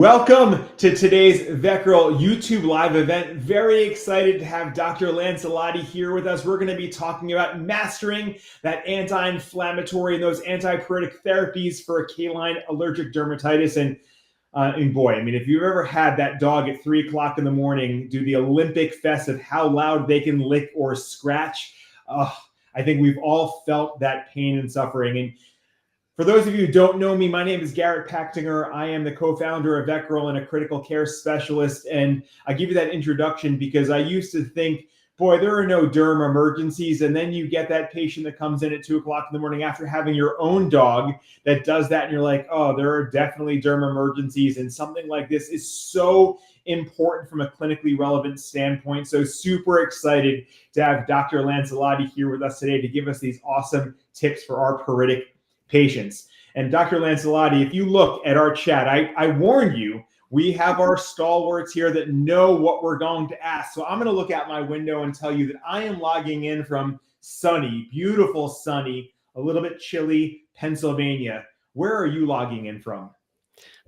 Welcome to today's VETgirl YouTube live event. Very excited to have Dr. Lancellotti here with us. We're going to be talking about mastering that anti-inflammatory and those antipruritic therapies for canine allergic dermatitis. And boy, I mean, if you've ever had that dog at 3 o'clock in the morning do the Olympic fest of how loud they can lick or scratch, I think we've all felt that pain and suffering. And for those of you who don't know me, my name is Garrett Pachtinger. I am the co-founder of VETgirl and a critical care specialist. And I give you that introduction because I used to think, boy, there are no derm emergencies. And then you get that patient that comes in at 2 o'clock in the morning after having your own dog that does that. And you're like, oh, there are definitely derm emergencies. And something like this is so important from a clinically relevant standpoint. So super excited to have Dr. Lancellotti here with us today to give us these awesome tips for our pruritic patients. And Dr. Lancellotti, if you look at our chat, I warned you, we have our stalwarts here that know what we're going to ask. So I'm going to look out my window and tell you that I am logging in from sunny, beautiful sunny, a little bit chilly Pennsylvania. Where are you logging in from?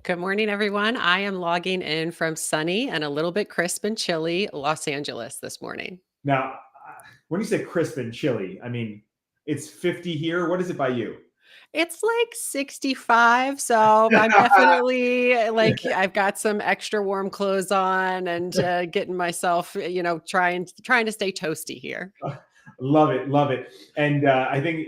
Good morning, everyone. I am logging in from sunny and a little bit crisp and chilly Los Angeles this morning. Now, when you say crisp and chilly, I mean, it's 50 here. What is it by you? It's like 65, so I'm definitely I've got some extra warm clothes on and getting myself, trying to stay toasty here. Love it, love it. And I think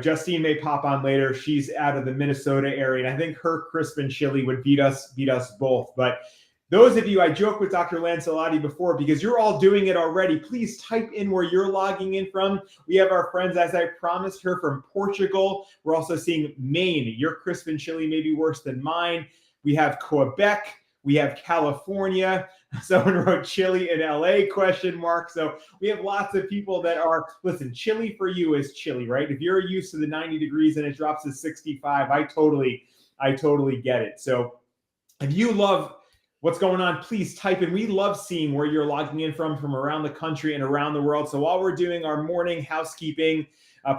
Justine may pop on later. She's out of the Minnesota area, and I think her crisp and chili would beat us both. But those of you, I joked with Dr. Lancellotti before because you're all doing it already. Please type in where you're logging in from. We have our friends, as I promised her, from Portugal. We're also seeing Maine. Your crisp and chili may be worse than mine. We have Quebec. We have California. Someone wrote chili in LA, question mark. So we have lots of people that are, listen, chili for you is chili, right? If you're used to the 90 degrees and it drops to 65, I totally get it. So if you love what's going on, please type in. We love seeing where you're logging in from around the country and around the world. So while we're doing our morning housekeeping,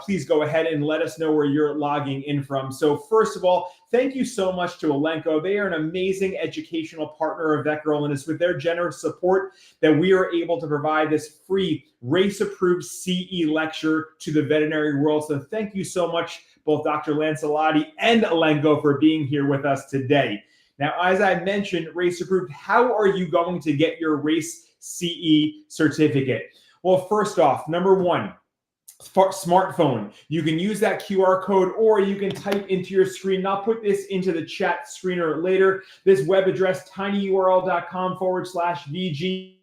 please go ahead and let us know where you're logging in from. So first of all, thank you so much to Elanco. They are an amazing educational partner of VETgirl, and it's with their generous support that we are able to provide this free race-approved CE lecture to the veterinary world. So thank you so much, both Dr. Lancellotti and Elanco, for being here with us today. Now, as I mentioned, race approved, how are you going to get your race CE certificate? Well, first off, number one, smartphone. You can use that QR code or you can type into your screen. And I'll put this into the chat screener later. This web address, tinyurl.com/VG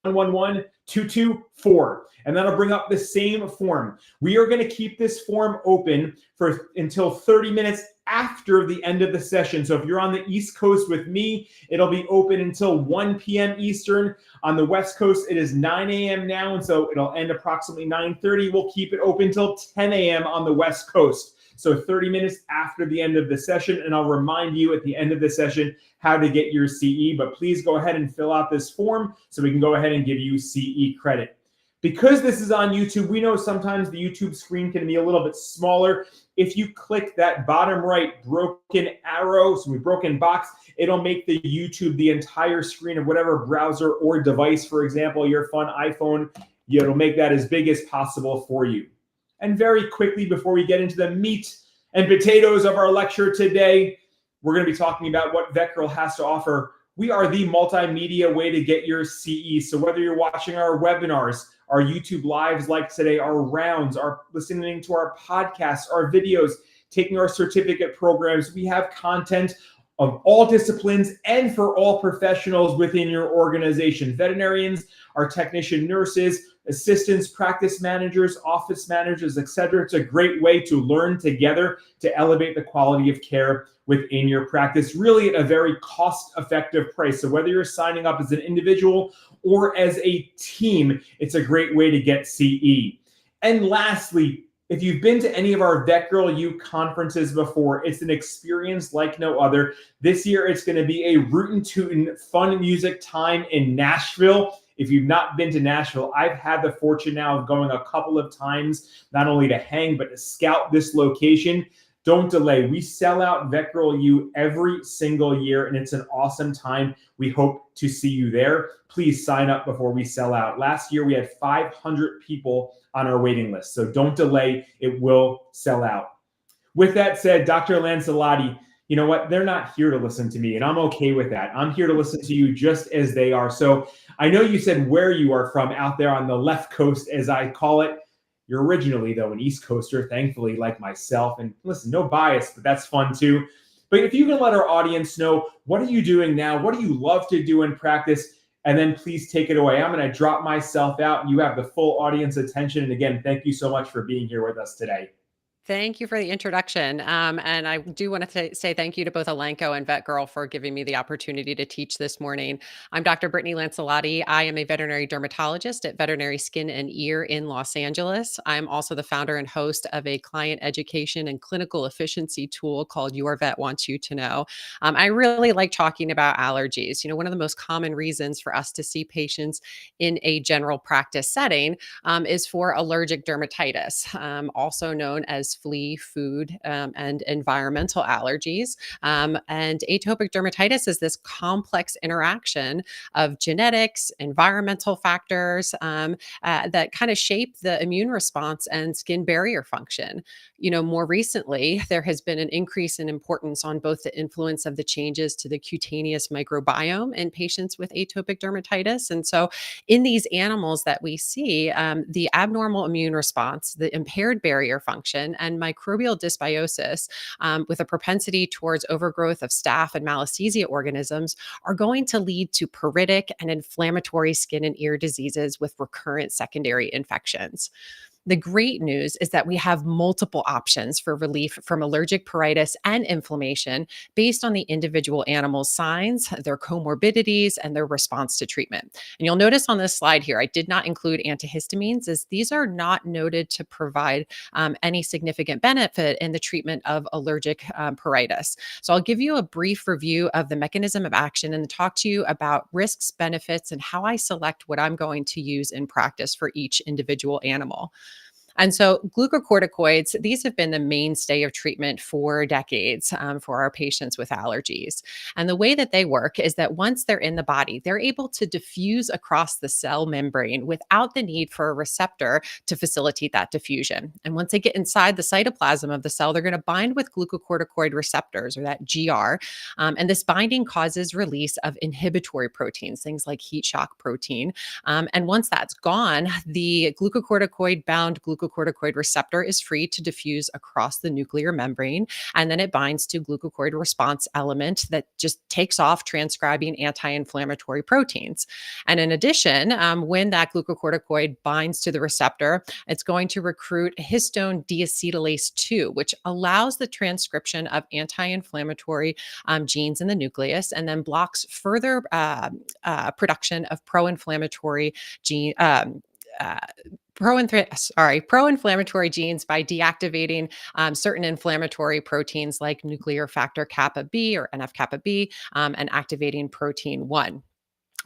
111224, and that'll bring up the same form. We are going to keep this form open until 30 minutes after the end of the session. So if you're on the East Coast with me, it'll be open until 1 p.m. Eastern. On the West Coast, it is 9 a.m. now, and so it'll end approximately 9:30. We'll keep it open till 10 a.m. on the West Coast. So 30 minutes after the end of the session, and I'll remind you at the end of the session how to get your CE, but please go ahead and fill out this form so we can go ahead and give you CE credit. Because this is on YouTube, we know sometimes the YouTube screen can be a little bit smaller. If you click that bottom right broken arrow, so we broken box, it'll make the YouTube the entire screen of whatever browser or device, for example, your fun iPhone, it'll make that as big as possible for you. And very quickly, before we get into the meat and potatoes of our lecture today, we're going to be talking about what VETgirl has to offer. We are the multimedia way to get your CE. So whether you're watching our webinars, our YouTube lives like today, our rounds, our listening to our podcasts, our videos, taking our certificate programs, we have content of all disciplines and for all professionals within your organization. Veterinarians, our technician nurses, assistants, practice managers, office managers, etc. It's a great way to learn together to elevate the quality of care within your practice, really at a very cost-effective price. So whether you're signing up as an individual or as a team, it's a great way to get CE. And lastly, if you've been to any of our VETgirl U conferences before, it's an experience like no other. This year, it's going to be a rootin' tootin' fun music time in Nashville. If you've not been to Nashville, I've had the fortune now of going a couple of times, not only to hang, but to scout this location. don't delay. We sell out VETgirl U every single year, and it's an awesome time. We hope to see you there. Please sign up before we sell out. Last year, we had 500 people on our waiting list, so don't delay. It will sell out. With that said, Dr. Lancellotti, you know what? They're not here to listen to me, and I'm okay with that. I'm here to listen to you just as they are. So I know you said where you are from, out there on the left coast, as I call it. You're originally, though, an East Coaster, thankfully, like myself. And listen, no bias, but that's fun too. But if you can let our audience know, what are you doing now? What do you love to do in practice? And then please take it away. I'm going to drop myself out, and you have the full audience attention. And again, thank you so much for being here with us today. Thank you for the introduction. And I do want to say thank you to both Elanco and VETgirl for giving me the opportunity to teach this morning. I'm Dr. Brittany Lancellotti. I am a veterinary dermatologist at Veterinary Skin and Ear in Los Angeles. I'm also the founder and host of a client education and clinical efficiency tool called Your Vet Wants You to Know. I really like talking about allergies. You know, one of the most common reasons for us to see patients in a general practice setting is for allergic dermatitis, also known as flea, food, and environmental allergies. And atopic dermatitis is this complex interaction of genetics, environmental factors that kind of shape the immune response and skin barrier function. You know, more recently, there has been an increase in importance on both the influence of the changes to the cutaneous microbiome in patients with atopic dermatitis. And so in these animals that we see, the abnormal immune response, the impaired barrier function, and microbial dysbiosis with a propensity towards overgrowth of staph and Malassezia organisms are going to lead to pruritic and inflammatory skin and ear diseases with recurrent secondary infections. The great news is that we have multiple options for relief from allergic pruritus and inflammation based on the individual animal's signs, their comorbidities, and their response to treatment. And you'll notice on this slide here, I did not include antihistamines, as these are not noted to provide any significant benefit in the treatment of allergic pruritus. So I'll give you a brief review of the mechanism of action and talk to you about risks, benefits, and how I select what I'm going to use in practice for each individual animal. And so glucocorticoids, these have been the mainstay of treatment for decades for our patients with allergies. And the way that they work is that once they're in the body, they're able to diffuse across the cell membrane without the need for a receptor to facilitate that diffusion. And once they get inside the cytoplasm of the cell, they're going to bind with glucocorticoid receptors, or that GR. And this binding causes release of inhibitory proteins, things like heat shock protein. And once that's gone, the glucocorticoid-bound glucocorticoid receptor is free to diffuse across the nuclear membrane, and then it binds to glucocorticoid response element that just takes off transcribing anti-inflammatory proteins. And in addition, when that glucocorticoid binds to the receptor, it's going to recruit histone deacetylase 2, which allows the transcription of anti-inflammatory genes in the nucleus, and then blocks further production of pro-inflammatory gene. Pro-inflammatory genes by deactivating certain inflammatory proteins like nuclear factor kappa B, or NF-kappa B, and activating protein 1.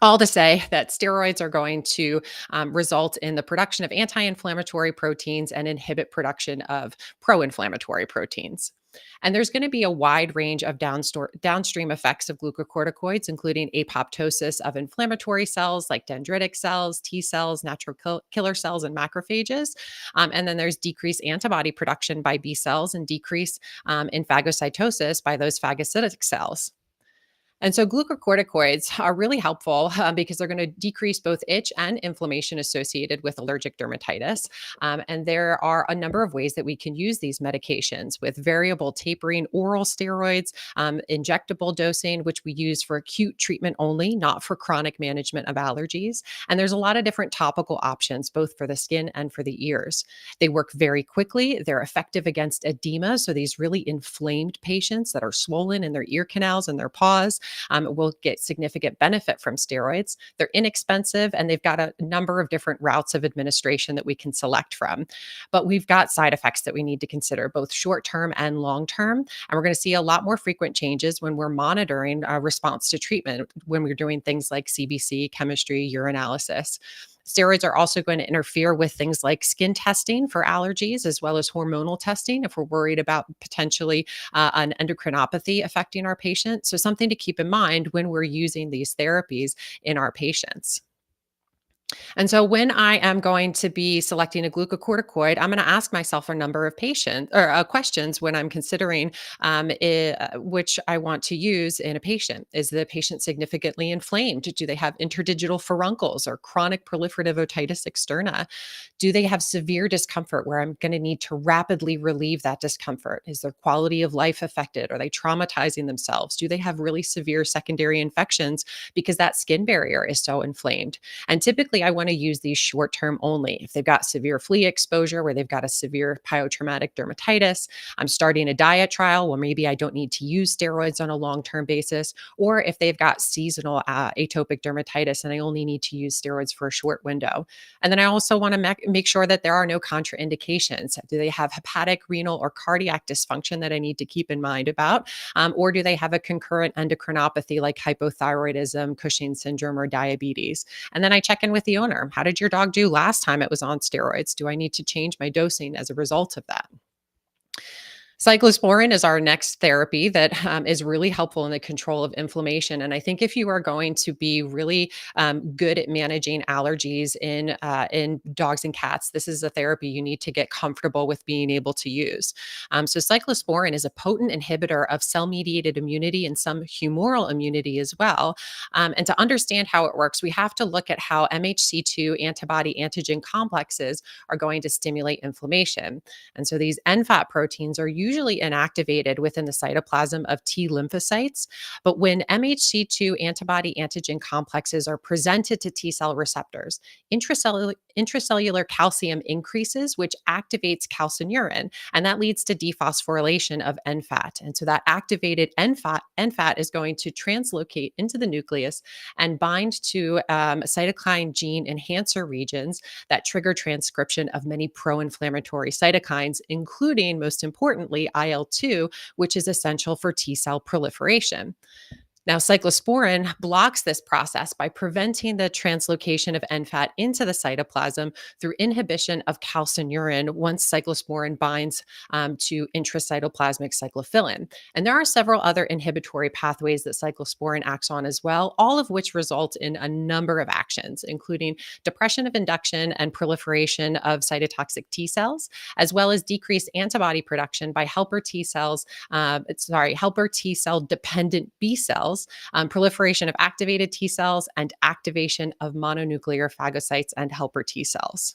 All to say that steroids are going to result in the production of anti-inflammatory proteins and inhibit production of pro-inflammatory proteins. And there's going to be a wide range of downstream effects of glucocorticoids, including apoptosis of inflammatory cells like dendritic cells, T cells, natural killer cells, and macrophages. And then there's decreased antibody production by B cells and decrease in phagocytosis by those phagocytic cells. And so glucocorticoids are really helpful because they're going to decrease both itch and inflammation associated with allergic dermatitis. And there are a number of ways that we can use these medications, with variable tapering oral steroids, injectable dosing, which we use for acute treatment only, not for chronic management of allergies. And there's a lot of different topical options, both for the skin and for the ears. They work very quickly. They're effective against edema. So these really inflamed patients that are swollen in their ear canals and their paws will get significant benefit from steroids. They're inexpensive, and they've got a number of different routes of administration that we can select from. But we've got side effects that we need to consider, both short-term and long-term. And we're going to see a lot more frequent changes when we're monitoring response to treatment, when we're doing things like CBC, chemistry, urinalysis. Steroids are also going to interfere with things like skin testing for allergies, as well as hormonal testing if we're worried about potentially an endocrinopathy affecting our patient. So, something to keep in mind when we're using these therapies in our patients. And so when I am going to be selecting a glucocorticoid, I'm going to ask myself a number of questions when I'm considering which I want to use in a patient. Is the patient significantly inflamed? Do they have interdigital furuncles or chronic proliferative otitis externa? Do they have severe discomfort where I'm going to need to rapidly relieve that discomfort? Is their quality of life affected? Are they traumatizing themselves? Do they have really severe secondary infections because that skin barrier is so inflamed? And typically, I want to use these short term only. If they've got severe flea exposure, where they've got a severe pyotraumatic dermatitis, I'm starting a diet trial where maybe I don't need to use steroids on a long term basis, or if they've got seasonal atopic dermatitis and I only need to use steroids for a short window. And then I also want to make sure that there are no contraindications. Do they have hepatic, renal, or cardiac dysfunction that I need to keep in mind about? Or do they have a concurrent endocrinopathy like hypothyroidism, Cushing's syndrome, or diabetes? And then I check in with the owner. How did your dog do last time it was on steroids? Do I need to change my dosing as a result of that? Cyclosporin is our next therapy that is really helpful in the control of inflammation. And I think if you are going to be really good at managing allergies in dogs and cats, this is a therapy you need to get comfortable with being able to use. So cyclosporin is a potent inhibitor of cell-mediated immunity and some humoral immunity as well. And to understand how it works, we have to look at how MHC2 antibody antigen complexes are going to stimulate inflammation. And so these NFAT proteins are usually inactivated within the cytoplasm of T lymphocytes. But when MHC2 antibody antigen complexes are presented to T cell receptors, intracellular calcium increases, which activates calcineurin, and that leads to dephosphorylation of NFAT. And so that activated NFAT is going to translocate into the nucleus and bind to cytokine gene enhancer regions that trigger transcription of many pro-inflammatory cytokines, including, most importantly, IL-2, which is essential for T cell proliferation. Now, cyclosporin blocks this process by preventing the translocation of NFAT into the cytoplasm through inhibition of calcineurin once cyclosporin binds to intracytoplasmic cyclophilin. And there are several other inhibitory pathways that cyclosporin acts on as well, all of which result in a number of actions, including depression of induction and proliferation of cytotoxic T cells, as well as decreased antibody production by helper T cell dependent B cells, proliferation of activated T cells, and activation of mononuclear phagocytes and helper T cells.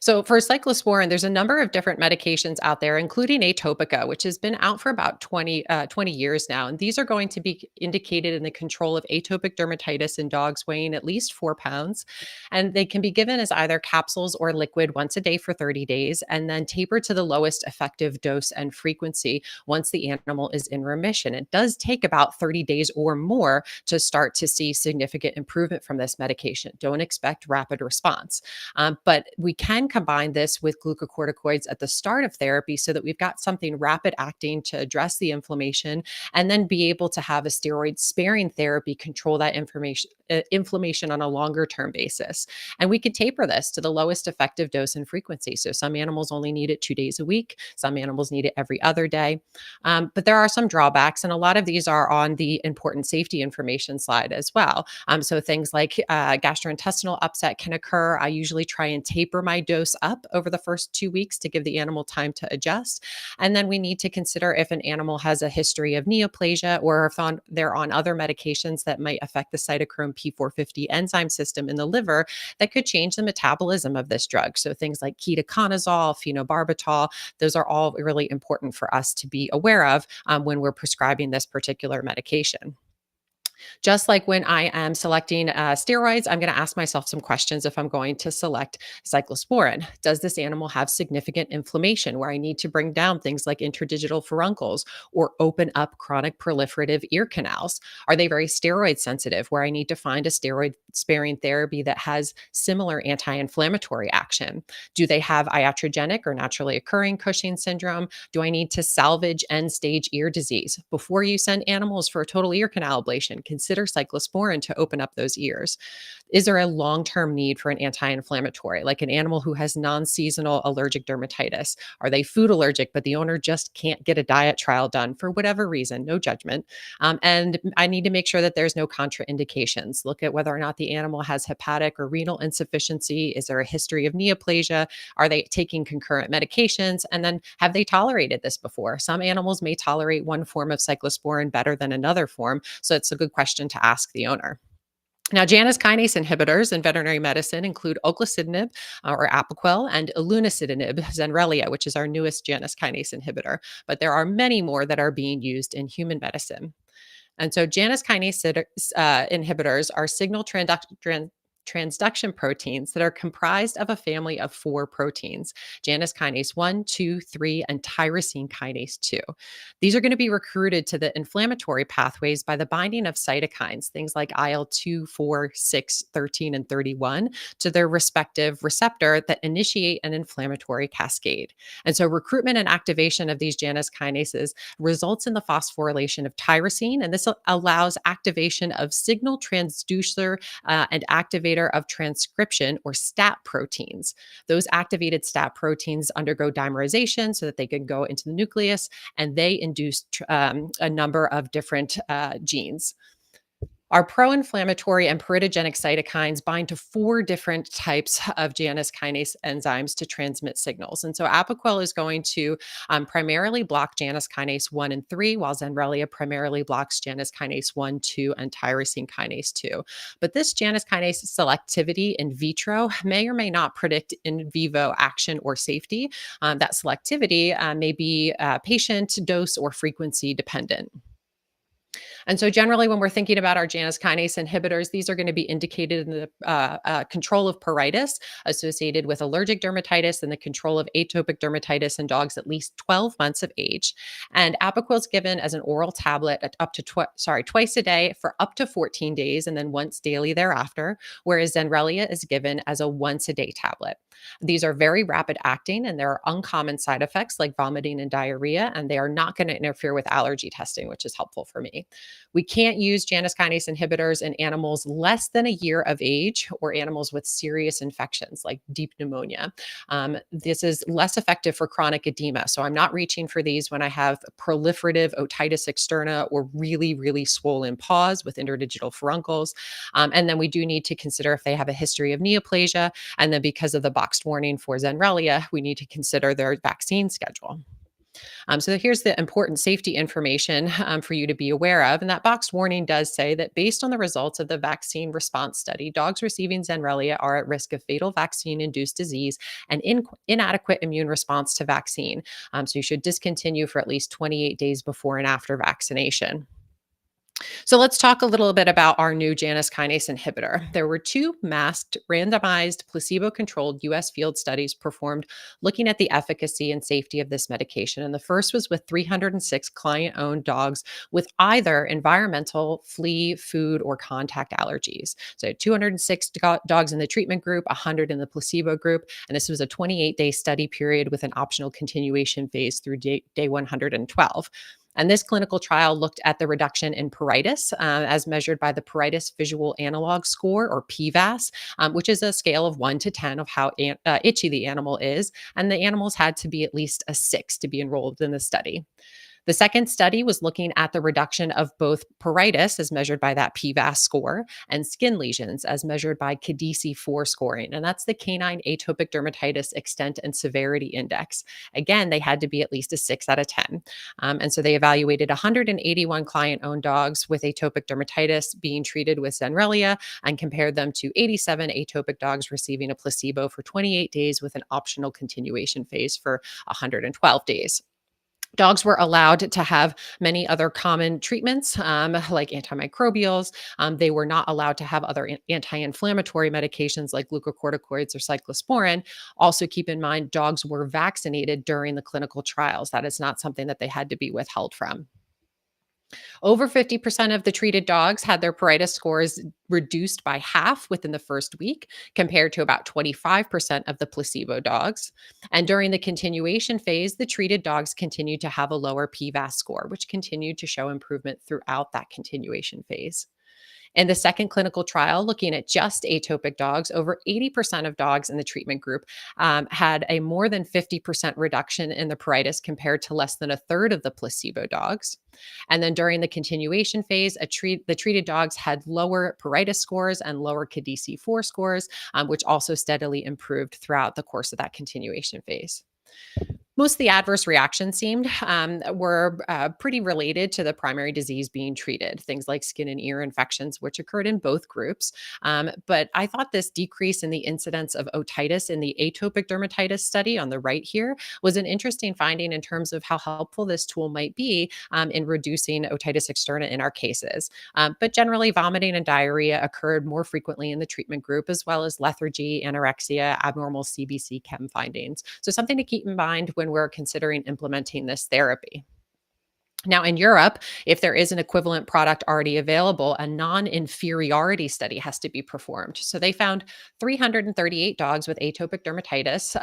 So for cyclosporin, there's a number of different medications out there, including Atopica, which has been out for about 20 years now. And these are going to be indicated in the control of atopic dermatitis in dogs weighing at least 4 pounds. And they can be given as either capsules or liquid once a day for 30 days, and then tapered to the lowest effective dose and frequency once the animal is in remission. It does take about 30 days or more to start to see significant improvement from this medication. Don't expect rapid response. But we can combine this with glucocorticoids at the start of therapy so that we've got something rapid acting to address the inflammation, and then be able to have a steroid sparing therapy control that inflammation on a longer term basis. And we could taper this to the lowest effective dose and frequency. So some animals only need it 2 days a week. Some animals need it every other day. But there are some drawbacks, and a lot of these are on the important safety information slide as well. So things like gastrointestinal upset can occur. I usually try and taper my dose up over the first 2 weeks to give the animal time to adjust. And then we need to consider if an animal has a history of neoplasia, or if they're on other medications that might affect the cytochrome P450 enzyme system in the liver that could change the metabolism of this drug. So things like ketoconazole, phenobarbital, those are all really important for us to be aware of when we're prescribing this particular medication. Just like when I am selecting steroids, I'm going to ask myself some questions if I'm going to select cyclosporin. Does this animal have significant inflammation where I need to bring down things like interdigital furuncles or open up chronic proliferative ear canals? Are they very steroid sensitive where I need to find a steroid sparing therapy that has similar anti-inflammatory action? Do they have iatrogenic or naturally occurring Cushing's syndrome? Do I need to salvage end-stage ear disease? Before you send animals for a total ear canal ablation, consider cyclosporin to open up those ears. Is there a long-term need for an anti-inflammatory, like an animal who has non-seasonal allergic dermatitis? Are they food allergic, but the owner just can't get a diet trial done for whatever reason? No judgment. And I need to make sure that there's no contraindications. Look at whether or not the animal has hepatic or renal insufficiency. Is there a history of neoplasia? Are they taking concurrent medications? And then have they tolerated this before? Some animals may tolerate one form of cyclosporin better than another form. So it's a good question to ask the owner. Now, Janus kinase inhibitors in veterinary medicine include oclacitinib or Apoquel and ilunocitinib, Zenrelia, which is our newest Janus kinase inhibitor. But there are many more that are being used in human medicine. And so Janus kinase inhibitors are signal transduction proteins that are comprised of a family of 4 proteins: Janus kinase 1, 2, 3, and tyrosine kinase 2. These are going to be recruited to the inflammatory pathways by the binding of cytokines, things like IL-2, 4, 6, 13, and 31, to their respective receptor that initiate an inflammatory cascade. And so recruitment and activation of these Janus kinases results in the phosphorylation of tyrosine, and this allows activation of signal transducer and activator of transcription, or STAT proteins. Those activated STAT proteins undergo dimerization so that they can go into the nucleus, and they induce a number of different genes. Our pro-inflammatory and puritogenic cytokines bind to 4 different types of Janus kinase enzymes to transmit signals. And so Apoquel is going to primarily block Janus kinase 1 and 3, while Zenrelia primarily blocks Janus kinase 1, 2, and tyrosine kinase 2. But this Janus kinase selectivity in vitro may or may not predict in vivo action or safety. That selectivity may be patient, dose, or frequency dependent. And so generally, when we're thinking about our Janus kinase inhibitors, these are going to be indicated in the control of pruritus associated with allergic dermatitis and the control of atopic dermatitis in dogs at least 12 months of age. And Apoquel is given as an oral tablet at up to twice a day for up to 14 days and then once daily thereafter, whereas Zenrelia is given as a once a day tablet. These are very rapid acting, and there are uncommon side effects like vomiting and diarrhea, and they are not going to interfere with allergy testing, which is helpful for me. We can't use Janus kinase inhibitors in animals less than a year of age or animals with serious infections like deep pneumonia. This is less effective for chronic edema. So I'm not reaching for these when I have proliferative otitis externa or really, really swollen paws with interdigital furuncles. And then we do need to consider if they have a history of neoplasia. And then because of the boxed warning for Zenrelia, we need to consider their vaccine schedule. So here's the important safety information for you to be aware of. And that boxed warning does say that based on the results of the vaccine response study, dogs receiving Zenrelia are at risk of fatal vaccine-induced disease and inadequate immune response to vaccine. So you should discontinue for at least 28 days before and after vaccination. So let's talk a little bit about our new Janus kinase inhibitor. There were 2 masked, randomized, placebo-controlled US field studies performed looking at the efficacy and safety of this medication. And the first was with 306 client-owned dogs with either environmental, flea, food, or contact allergies. So 206 dogs in the treatment group, 100 in the placebo group. And this was a 28-day study period with an optional continuation phase through day 112. And this clinical trial looked at the reduction in pruritus as measured by the Pruritus Visual Analog Score, or PVAS, which is a scale of 1 to 10 of how itchy the animal is. And the animals had to be at least a 6 to be enrolled in the study. The second study was looking at the reduction of both pruritus, as measured by that PVAS score, and skin lesions, as measured by CADESI-4 scoring. And that's the Canine Atopic Dermatitis Extent and Severity Index. Again, they had to be at least a 6 out of 10. And so they evaluated 181 client-owned dogs with atopic dermatitis being treated with Zenrelia and compared them to 87 atopic dogs receiving a placebo for 28 days with an optional continuation phase for 112 days. Dogs were allowed to have many other common treatments like antimicrobials. They were not allowed to have other anti-inflammatory medications like glucocorticoids or cyclosporin. Also keep in mind, dogs were vaccinated during the clinical trials. That is not something that they had to be withheld from. Over 50% of the treated dogs had their pruritus scores reduced by half within the first week, compared to about 25% of the placebo dogs. And during the continuation phase, the treated dogs continued to have a lower PVAS score, which continued to show improvement throughout that continuation phase. In the second clinical trial, looking at just atopic dogs, over 80% of dogs in the treatment group had a more than 50% reduction in the pruritus compared to less than a third of the placebo dogs. And then during the continuation phase, the treated dogs had lower pruritus scores and lower KDC4 scores, which also steadily improved throughout the course of that continuation phase. Most of the adverse reactions were pretty related to the primary disease being treated, things like skin and ear infections, which occurred in both groups. But I thought this decrease in the incidence of otitis in the atopic dermatitis study on the right here was an interesting finding in terms of how helpful this tool might be in reducing otitis externa in our cases. But generally, vomiting and diarrhea occurred more frequently in the treatment group, as well as lethargy, anorexia, abnormal CBC chem findings. So something to keep in mind when we're considering implementing this therapy. Now, in Europe, if there is an equivalent product already available, a non-inferiority study has to be performed. So they found 338 dogs with atopic dermatitis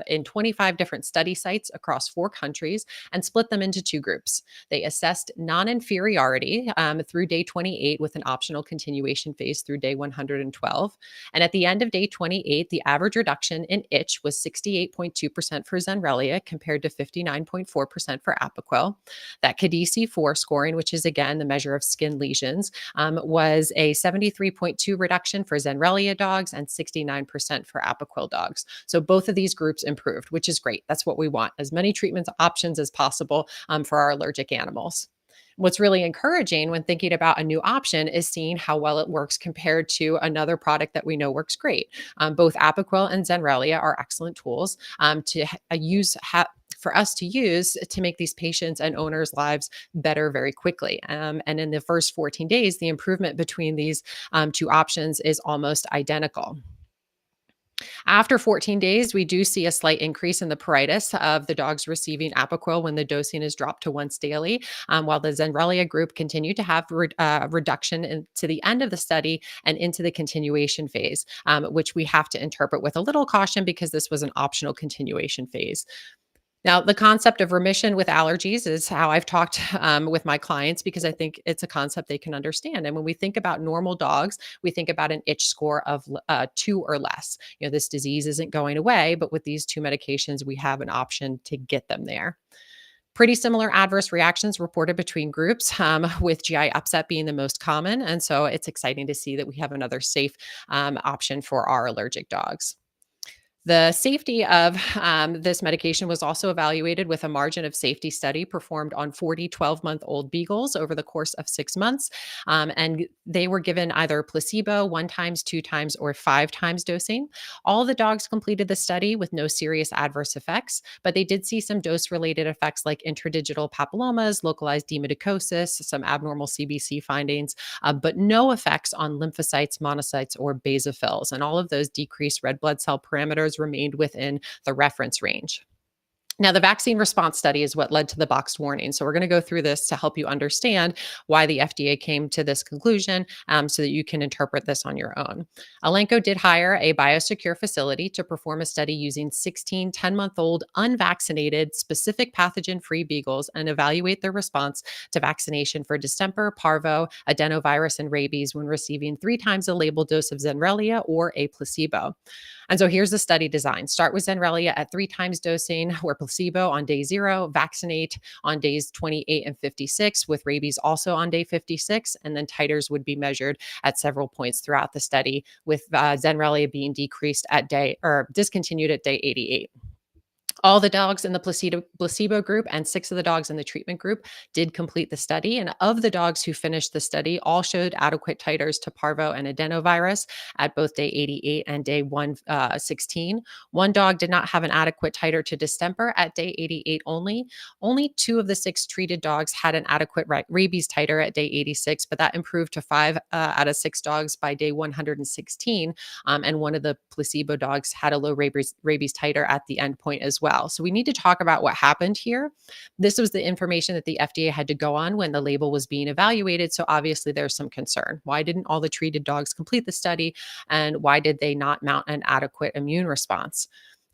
in 25 different study sites across 4 countries and split them into 2 groups. They assessed non-inferiority through day 28 with an optional continuation phase through day 112. And at the end of day 28, the average reduction in itch was 68.2% for Zenrelia compared to 59.4% for Apoquel. That KDC4 scoring, which is again the measure of skin lesions, was a 73.2 reduction for Zenrelia dogs and 69% for Apoquel dogs. So both of these groups improved, which is great. That's what we want, as many treatment options as possible for our allergic animals. What's really encouraging when thinking about a new option is seeing how well it works compared to another product that we know works great. Both Apoquel and Zenrelia are excellent tools for us to use to make these patients and owners' lives better very quickly. And in the first 14 days, the improvement between these 2 options is almost identical. After 14 days, we do see a slight increase in the pruritus of the dogs receiving Apoquel when the dosing is dropped to once daily, while the Zenrelia group continued to have reduction to the end of the study and into the continuation phase, which we have to interpret with a little caution because this was an optional continuation phase. Now, the concept of remission with allergies is how I've talked with my clients because I think it's a concept they can understand. And when we think about normal dogs, we think about an itch score of 2 or less. This disease isn't going away, but with these 2 medications, we have an option to get them there. Pretty similar adverse reactions reported between groups, with GI upset being the most common. And so it's exciting to see that we have another safe option for our allergic dogs. The safety of this medication was also evaluated with a margin of safety study performed on 40 12-month-old beagles over the course of 6 months. And they were given either placebo 1 times, 2 times, or 5 times dosing. All the dogs completed the study with no serious adverse effects, but they did see some dose-related effects like intradigital papillomas, localized demodicosis, some abnormal CBC findings, but no effects on lymphocytes, monocytes, or basophils. And all of those decreased red blood cell parameters remained within the reference range. Now, the vaccine response study is what led to the boxed warning. So we're going to go through this to help you understand why the FDA came to this conclusion so that you can interpret this on your own. Elanco did hire a biosecure facility to perform a study using 16 10-month-old unvaccinated specific pathogen-free beagles and evaluate their response to vaccination for distemper, parvo, adenovirus, and rabies when receiving 3 times the labeled dose of Zenrelia or a placebo. And so here's the study design. Start with Zenrelia at 3 times dosing, where placebo on day 0, vaccinate on days 28 and 56, with rabies also on day 56, and then titers would be measured at several points throughout the study, with Zenrelia being discontinued at day 88. All the dogs in the placebo group and 6 of the dogs in the treatment group did complete the study. And of the dogs who finished the study, all showed adequate titers to parvo and adenovirus at both day 88 and day 116. 1 dog did not have an adequate titer to distemper at day 88 only. Only 2 of the 6 treated dogs had an adequate rabies titer at day 86, but that improved to 5 out of 6 dogs by day 116. And 1 of the placebo dogs had a low rabies titer at the end point as well. So we need to talk about what happened here. This was the information that the FDA had to go on when the label was being evaluated. So obviously there's some concern. Why didn't all the treated dogs complete the study? And why did they not mount an adequate immune response?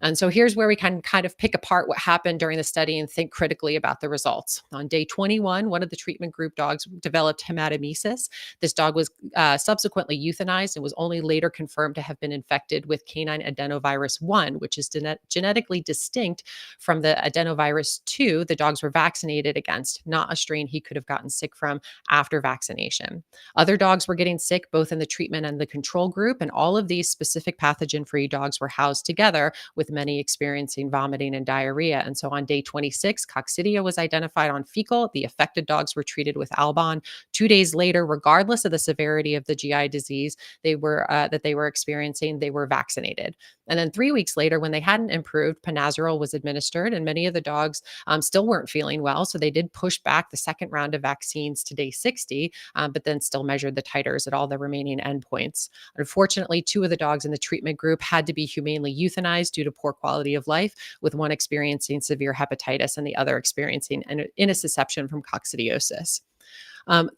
And so here's where we can kind of pick apart what happened during the study and think critically about the results. On day 21, one of the treatment group dogs developed hematemesis. This dog was subsequently euthanized and was only later confirmed to have been infected with canine adenovirus 1, which is genetically distinct from the adenovirus 2 the dogs were vaccinated against, not a strain he could have gotten sick from after vaccination. Other dogs were getting sick both in the treatment and the control group, and all of these specific pathogen-free dogs were housed together, with many experiencing vomiting and diarrhea. And so on day 26, coccidia was identified on fecal. The affected dogs were treated with Albon. 2 days later, regardless of the severity of the GI disease they were experiencing, they were vaccinated. And then 3 weeks later, when they hadn't improved, Panazerol was administered, and many of the dogs still weren't feeling well. So they did push back the second round of vaccines to day 60, but then still measured the titers at all the remaining endpoints. Unfortunately, 2 of the dogs in the treatment group had to be humanely euthanized due to poor quality of life, with one experiencing severe hepatitis and the other experiencing an intussusception from coccidiosis.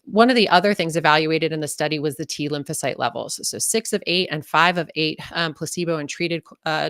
One of the other things evaluated in the study was the T lymphocyte levels. So 6 of 8 and 5 of 8 placebo and treated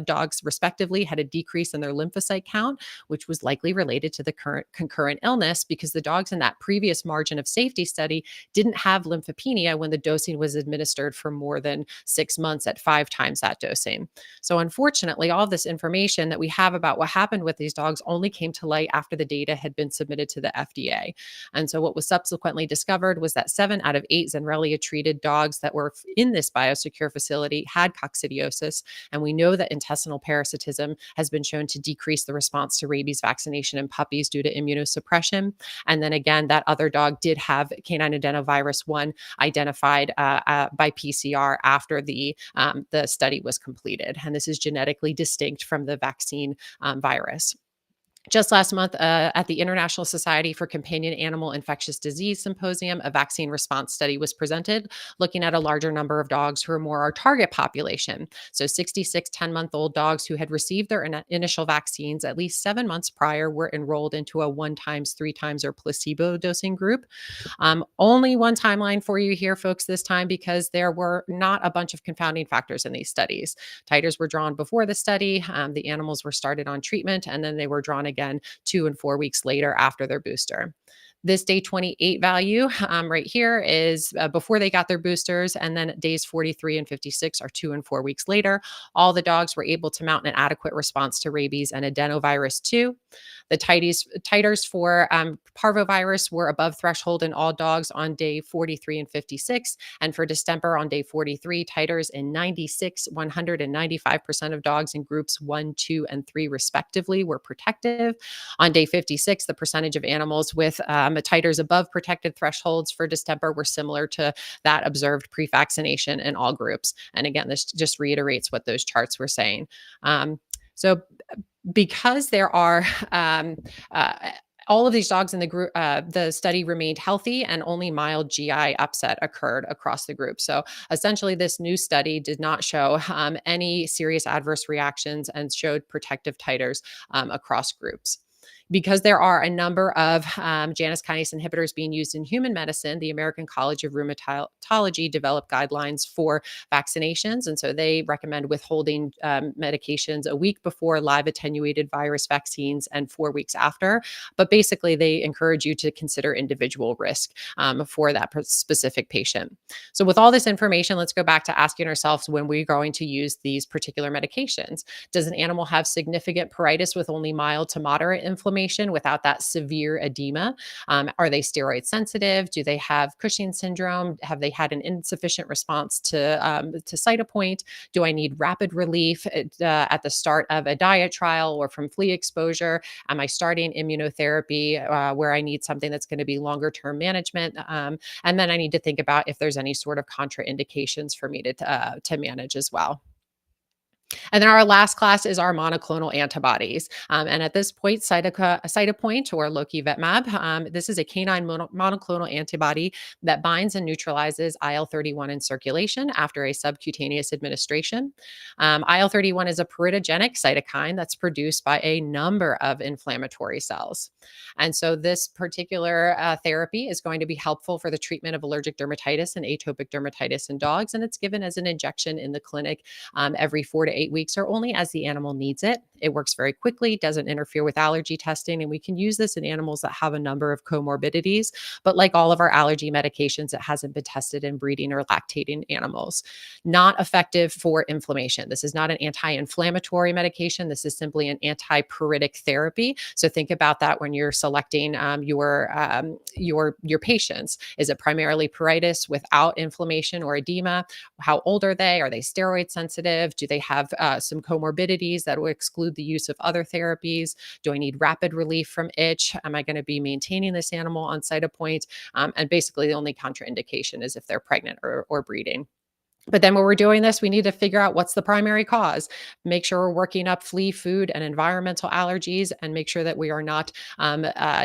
dogs, respectively, had a decrease in their lymphocyte count, which was likely related to the current concurrent illness, because the dogs in that previous margin of safety study didn't have lymphopenia when the dosing was administered for more than 6 months at 5 times that dosing. So unfortunately, all of this information that we have about what happened with these dogs only came to light after the data had been submitted to the FDA. And so what was subsequently discovered was that 7 out of 8 Zenrelia treated dogs that were in this biosecure facility had coccidiosis. And we know that intestinal parasitism has been shown to decrease the response to rabies vaccination in puppies due to immunosuppression. And then again, that other dog did have canine adenovirus 1 identified by PCR after the study was completed. And this is genetically distinct from the vaccine virus. Just last month, at the International Society for Companion Animal Infectious Disease Symposium, a vaccine response study was presented looking at a larger number of dogs who are more our target population. So 66 10-month-old dogs who had received their initial vaccines at least 7 months prior were enrolled into a 1 times, 3 times, or placebo dosing group. Only one timeline for you here, folks, this time, because there were not a bunch of confounding factors in these studies. Titers were drawn before the study, the animals were started on treatment, and then they were drawn again 2 and 4 weeks later after their booster. This day 28 value right here is before they got their boosters, and then days 43 and 56 are 2 and 4 weeks later. All the dogs were able to mount an adequate response to rabies and adenovirus 2. The titers for parvovirus were above threshold in all dogs on day 43 and 56. And for distemper on day 43, titers in 96, 100, and 95% of dogs in groups 1, 2, and 3 respectively were protective. On day 56, the percentage of animals with titers above protected thresholds for distemper were similar to that observed pre-vaccination in all groups. And again, this just reiterates what those charts were saying. So because there are all of these dogs in the group, the study remained healthy, and only mild GI upset occurred across the group. So essentially, this new study did not show any serious adverse reactions and showed protective titers across groups. Because there are a number of Janus kinase inhibitors being used in human medicine, the American College of Rheumatology developed guidelines for vaccinations. And so they recommend withholding medications a week before live attenuated virus vaccines and 4 weeks after. But basically, they encourage you to consider individual risk for that specific patient. So with all this information, let's go back to asking ourselves when we're going to use these particular medications. Does an animal have significant pruritus with only mild to moderate inflammation without that severe edema? Are they steroid sensitive? Do they have Cushing's syndrome? Have they had an insufficient response to Cytopoint? Do I need rapid relief at the start of a diet trial or from flea exposure? Am I starting immunotherapy where I need something that's going to be longer term management? And then I need to think about if there's any sort of contraindications for me to manage as well. And then our last class is our monoclonal antibodies. And at this point, Cytopoint or lokivetmab, this is a canine monoclonal antibody that binds and neutralizes IL-31 in circulation after a subcutaneous administration. IL-31 is a puritogenic cytokine that's produced by a number of inflammatory cells. And so this particular therapy is going to be helpful for the treatment of allergic dermatitis and atopic dermatitis in dogs. And it's given as an injection in the clinic every 4 to 8 8 weeks or only as the animal needs it. It works very quickly, doesn't interfere with allergy testing, and we can use this in animals that have a number of comorbidities. But like all of our allergy medications, it hasn't been tested in breeding or lactating animals. Not effective for inflammation. This is not an anti-inflammatory medication. This is simply an antipruritic therapy. So think about that when you're selecting your patients. Is it primarily pruritus without inflammation or edema? How old are they? Are they steroid sensitive? Do they have some comorbidities that will exclude the use of other therapies? Do I need rapid relief from itch? Am I going to be maintaining this animal on Cytopoint? And basically, the only contraindication is if they're pregnant or breeding. But then when we're doing this, we need to figure out what's the primary cause, make sure we're working up flea, food, and environmental allergies, and make sure that we are not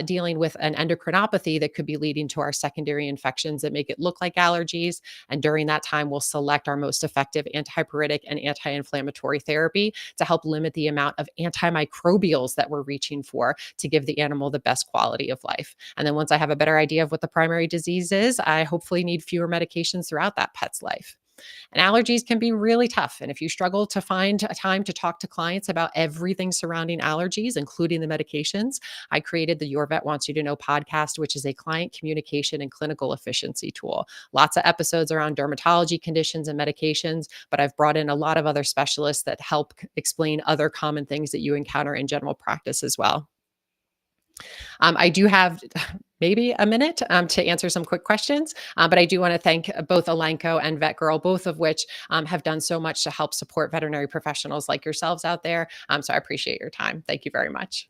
dealing with an endocrinopathy that could be leading to our secondary infections that make it look like allergies. And during that time, we'll select our most effective antipruritic and anti-inflammatory therapy to help limit the amount of antimicrobials that we're reaching for to give the animal the best quality of life. And then once I have a better idea of what the primary disease is, I hopefully need fewer medications throughout that pet's life. And allergies can be really tough. And if you struggle to find a time to talk to clients about everything surrounding allergies, including the medications, I created the Your Vet Wants You to Know podcast, which is a client communication and clinical efficiency tool. Lots of episodes around dermatology conditions and medications, but I've brought in a lot of other specialists that help explain other common things that you encounter in general practice as well. I do have maybe a minute to answer some quick questions, but I do want to thank both Elanco and VETgirl, both of which have done so much to help support veterinary professionals like yourselves out there. So I appreciate your time. Thank you very much.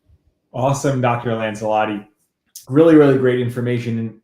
Awesome, Dr. Lancellotti. Really, really great information.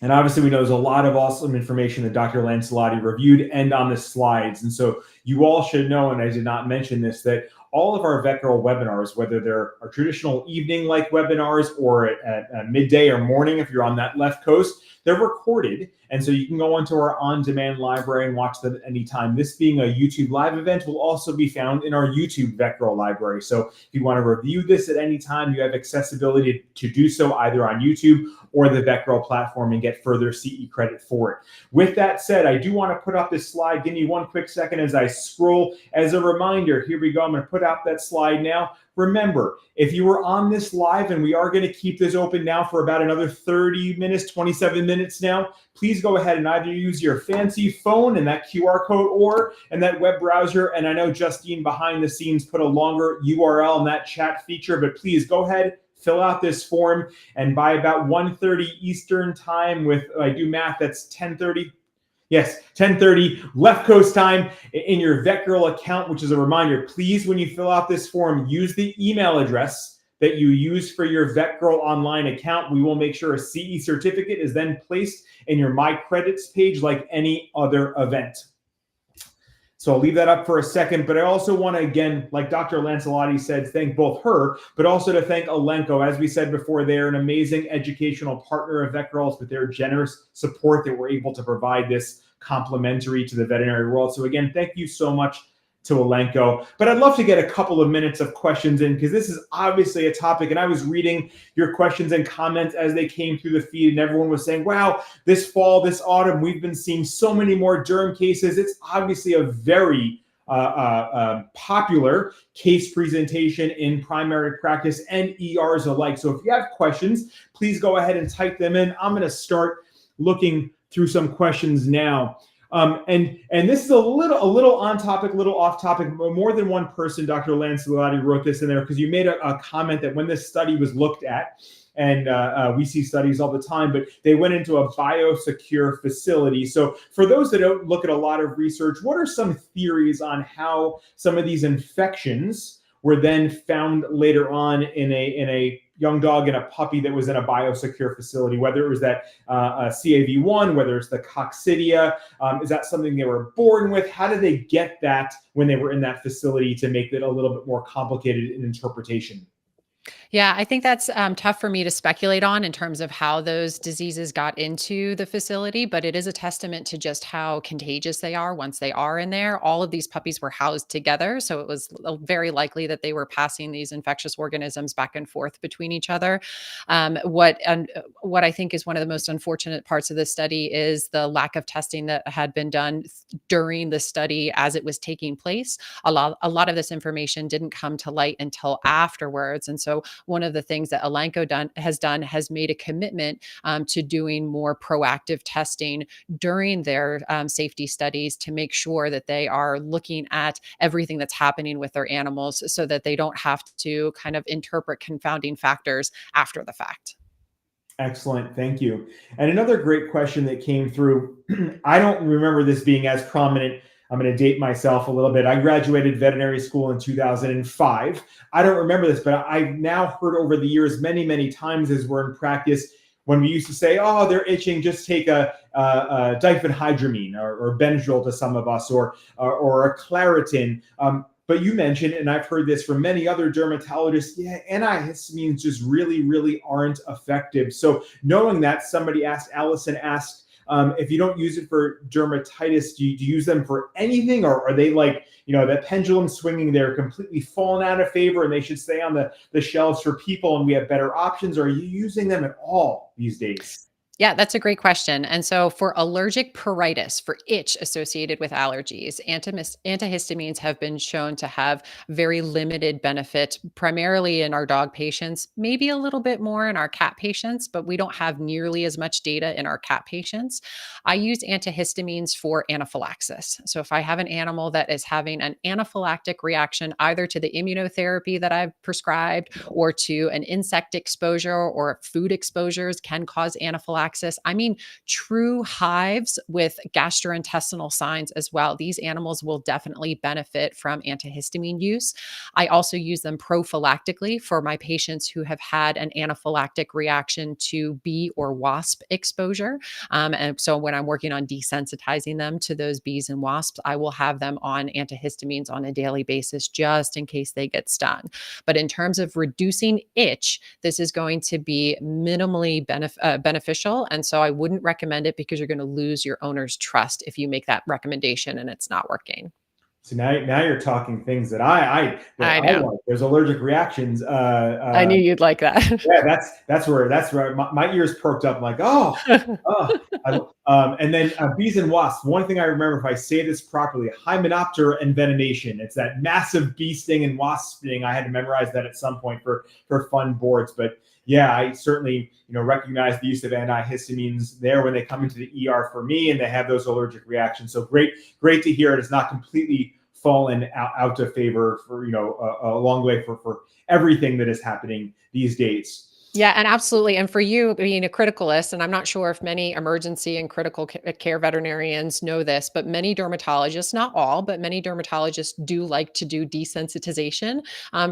And obviously, we know there's a lot of awesome information that Dr. Lancellotti reviewed and on the slides. And so you all should know, and I did not mention this, that all of our VETgirl webinars, whether they're our traditional evening-like webinars or at midday or morning, if you're on that left coast, they're recorded. And so you can go onto our on-demand library and watch them at any time. This being a YouTube live event will also be found in our YouTube VETgirl library. So if you want to review this at any time, you have accessibility to do so either on YouTube or the VETgirl platform and get further CE credit for it. With that said, I do want to put up this slide. Give me one quick second as I scroll. As a reminder, here we go. I'm going to put out that slide now. Remember, if you were on this live, and we are going to keep this open now for about another 30 minutes, 27 minutes now, please go ahead and either use your fancy phone and that QR code or in that web browser. And I know Justine behind the scenes put a longer URL in that chat feature, but please go ahead, fill out this form. And by about 1:30 Eastern time with, I do math, that's 10:30. Yes, 10:30 left coast time in your VETgirl account, which is a reminder, please, when you fill out this form, use the email address that you use for your VETgirl online account. We will make sure a CE certificate is then placed in your My Credits page like any other event. So I'll leave that up for a second, but I also want to, again, like Dr. Lancellotti said, thank both her, but also to thank Elanco. As we said before, they're an amazing educational partner of VETgirls with their generous support that we're able to provide this complimentary to the veterinary world. So again, thank you so much to Elanco. But I'd love to get a couple of minutes of questions in, because this is obviously a topic, and I was reading your questions and comments as they came through the feed, and everyone was saying, wow, this fall, this autumn, we've been seeing so many more derm cases. It's obviously a very popular case presentation in primary practice and ERs alike. So if you have questions, please go ahead and type them in. I'm going to start looking through some questions now. And this is a little on topic, a little off topic. More than one person, Dr. Lancellotti, wrote this in there because you made a comment that when this study was looked at, and we see studies all the time, but they went into a biosecure facility. So for those that don't look at a lot of research, what are some theories on how some of these infections were then found later on in a young dog and a puppy that was in a biosecure facility, whether it was that CAV1, whether it's the coccidia, is that something they were born with? How did they get that when they were in that facility to make it a little bit more complicated in interpretation? Yeah, I think that's tough for me to speculate on in terms of how those diseases got into the facility, but it is a testament to just how contagious they are once they are in there. All of these puppies were housed together, so it was very likely that they were passing these infectious organisms back and forth between each other. What I think is one of the most unfortunate parts of this study is the lack of testing that had been done during the study as it was taking place. A lot of this information didn't come to light until afterwards, and so one of the things that Elanco has made a commitment to doing more proactive testing during their safety studies to make sure that they are looking at everything that's happening with their animals so that they don't have to kind of interpret confounding factors after the fact. Excellent. Thank you. And another great question that came through, I don't remember this being as prominent. I'm going to date myself a little bit. I graduated veterinary school in 2005. I don't remember this, but I've now heard over the years many, many times as we're in practice when we used to say, oh, they're itching, just take a diphenhydramine or Benadryl to some of us, or a Claritin. But you mentioned, and I've heard this from many other dermatologists, yeah, antihistamines just really, really aren't effective. So knowing that, Allison asked, if you don't use it for dermatitis, do you use them for anything? Or are they like, that pendulum swinging there completely fallen out of favor and they should stay on the shelves for people and we have better options? Or are you using them at all these days? Yeah, that's a great question. And so, for allergic pruritus, for itch associated with allergies, antihistamines have been shown to have very limited benefit, primarily in our dog patients, maybe a little bit more in our cat patients, but we don't have nearly as much data in our cat patients. I use antihistamines for anaphylaxis. So, if I have an animal that is having an anaphylactic reaction either to the immunotherapy that I've prescribed or to an insect exposure or food exposures can cause anaphylaxis. I mean, true hives with gastrointestinal signs as well. These animals will definitely benefit from antihistamine use. I also use them prophylactically for my patients who have had an anaphylactic reaction to bee or wasp exposure. And so when I'm working on desensitizing them to those bees and wasps, I will have them on antihistamines on a daily basis just in case they get stung. But in terms of reducing itch, this is going to be minimally beneficial. And so I wouldn't recommend it because you're going to lose your owner's trust if you make that recommendation and it's not working. So now you're talking things that I I know. like. There's allergic reactions. I knew you'd like that. Yeah, that's where my ears perked up. I'm like, oh. And then bees and wasps. One thing I remember, if I say this properly, Hymenoptera envenenation. It's that massive bee sting and wasp sting. I had to memorize that at some point for fun boards. But yeah, I certainly recognize the use of antihistamines there when they come into the ER for me, and they have those allergic reactions. So great to hear it has not completely fallen out of favor for a long way for everything that is happening these days. Yeah, and absolutely. And for you being a criticalist, and I'm not sure if many emergency and critical care veterinarians know this, but many dermatologists, not all, but many dermatologists do like to do desensitization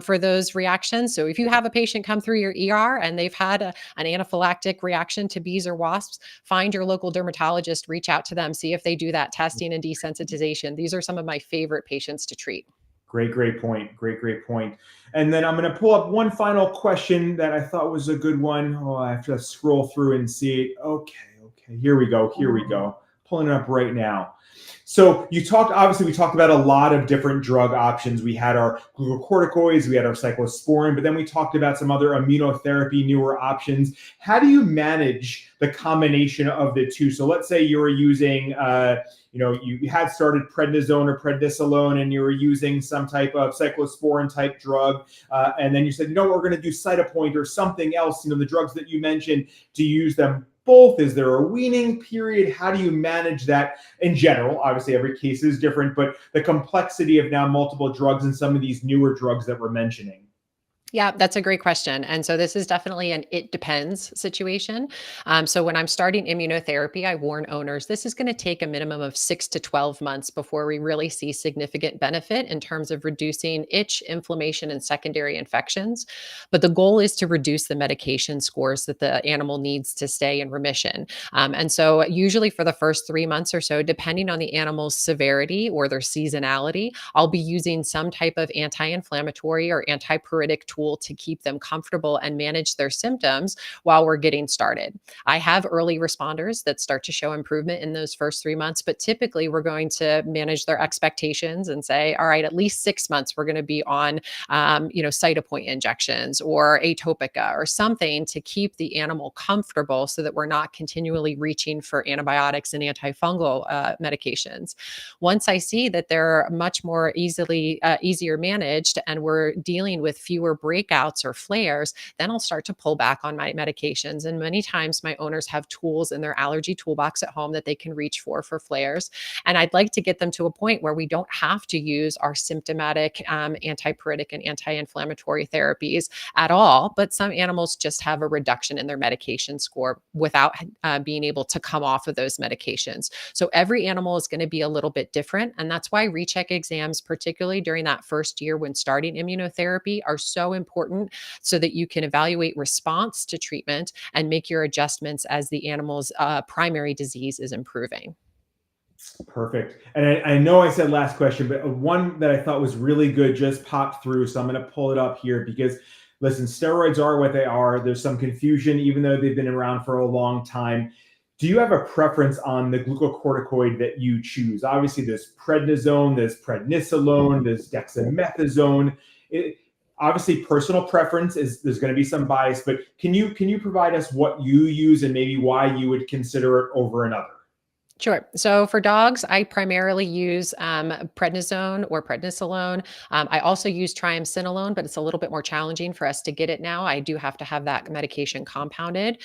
for those reactions. So if you have a patient come through your ER and they've had an anaphylactic reaction to bees or wasps, find your local dermatologist, reach out to them, see if they do that testing and desensitization. These are some of my favorite patients to treat. Great point. Great point. And then I'm going to pull up one final question that I thought was a good one. Oh, I have to scroll through and see it. Okay. Here we go. Pulling it up right now. So we talked about a lot of different drug options. We had our glucocorticoids, we had our cyclosporin, but then we talked about some other immunotherapy, newer options. How do you manage the combination of the two? So let's say you were using, you had started prednisone or prednisolone and you were using some type of cyclosporin type drug. And then you said, we're going to do Cytopoint or something else, the drugs that you mentioned, to use them both? Is there a weaning period? How do you manage that in general? Obviously, every case is different, but the complexity of now multiple drugs and some of these newer drugs that we're mentioning. Yeah, that's a great question. And so this is definitely an it depends situation. So when I'm starting immunotherapy, I warn owners this is going to take a minimum of 6 to 12 months before we really see significant benefit in terms of reducing itch, inflammation, and secondary infections. But the goal is to reduce the medication scores that the animal needs to stay in remission. And so usually for the first 3 months or so, depending on the animal's severity or their seasonality, I'll be using some type of anti-inflammatory or antipruritic tool tool to keep them comfortable and manage their symptoms while we're getting started. I have early responders that start to show improvement in those first 3 months, but typically we're going to manage their expectations and say, all right, at least 6 months, we're going to be on, Cytopoint injections or Atopica or something to keep the animal comfortable so that we're not continually reaching for antibiotics and antifungal medications. Once I see that they're much more easier managed and we're dealing with fewer breakouts or flares, then I'll start to pull back on my medications. And many times my owners have tools in their allergy toolbox at home that they can reach for flares. And I'd like to get them to a point where we don't have to use our symptomatic antipuritic and anti-inflammatory therapies at all. But some animals just have a reduction in their medication score without being able to come off of those medications. So every animal is going to be a little bit different. And that's why recheck exams, particularly during that first year when starting immunotherapy, are so important so that you can evaluate response to treatment and make your adjustments as the animal's primary disease is improving. Perfect. And I know I said last question, but one that I thought was really good just popped through. So I'm going to pull it up here because, listen, steroids are what they are. There's some confusion, even though they've been around for a long time. Do you have a preference on the glucocorticoid that you choose? Obviously, there's prednisone, there's prednisolone, there's dexamethasone. Obviously, personal preference there's going to be some bias, but can you provide us what you use and maybe why you would consider it over another? Sure. So for dogs, I primarily use prednisone or prednisolone. I also use triamcinolone, but it's a little bit more challenging for us to get it now. I do have to have that medication compounded.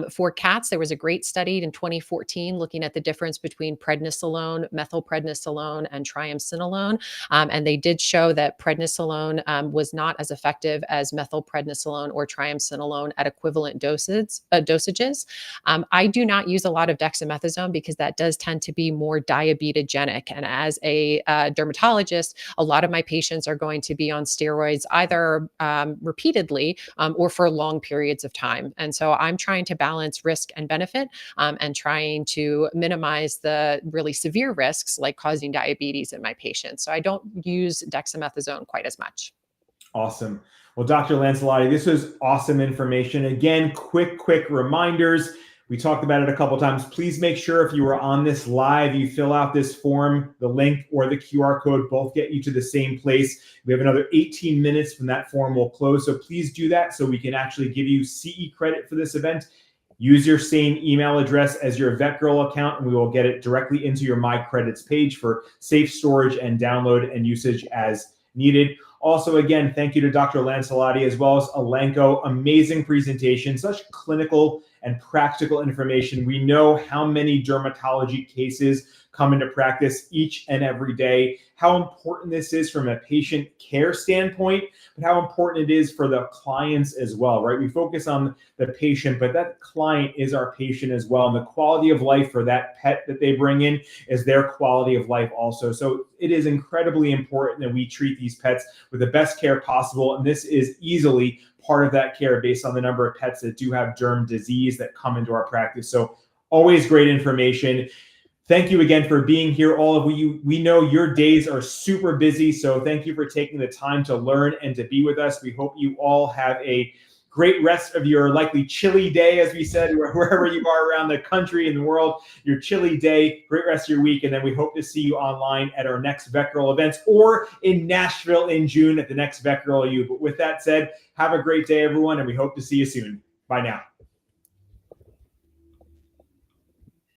For cats, there was a great study in 2014 looking at the difference between prednisolone, methylprednisolone, and triamcinolone. And they did show that prednisolone was not as effective as methylprednisolone or triamcinolone at equivalent dosages. I do not use a lot of dexamethasone because that does tend to be more diabetogenic. And as a dermatologist, a lot of my patients are going to be on steroids either repeatedly or for long periods of time. And so I'm trying to balance risk and benefit and trying to minimize the really severe risks like causing diabetes in my patients. So I don't use dexamethasone quite as much. Awesome. Well, Dr. Lancellotti, this was awesome information. Again, quick reminders. We talked about it a couple of times. Please make sure if you are on this live, you fill out this form. The link or the QR code both get you to the same place. We have another 18 minutes when that form will close. So please do that so we can actually give you CE credit for this event. Use your same email address as your VETgirl account, and we will get it directly into your My Credits page for safe storage and download and usage as needed. Also, again, thank you to Dr. Lancellotti as well as Elanco. Amazing presentation, such clinical and practical information. We know how many dermatology cases come into practice each and every day, how important this is from a patient care standpoint, but how important it is for the clients as well, right? We focus on the patient, but that client is our patient as well. And the quality of life for that pet that they bring in is their quality of life also. So it is incredibly important that we treat these pets with the best care possible. And this is easily part of that care based on the number of pets that do have derm disease that come into our practice. So always great information. Thank you again for being here, all of you. We know your days are super busy, so thank you for taking the time to learn and to be with us. We hope you all have a great rest of your likely chilly day, as we said, wherever you are around the country and the world, your chilly day, great rest of your week. And then we hope to see you online at our next VETgirl events or in Nashville in June at the next VETgirl U. But with that said, have a great day, everyone, and we hope to see you soon. Bye now.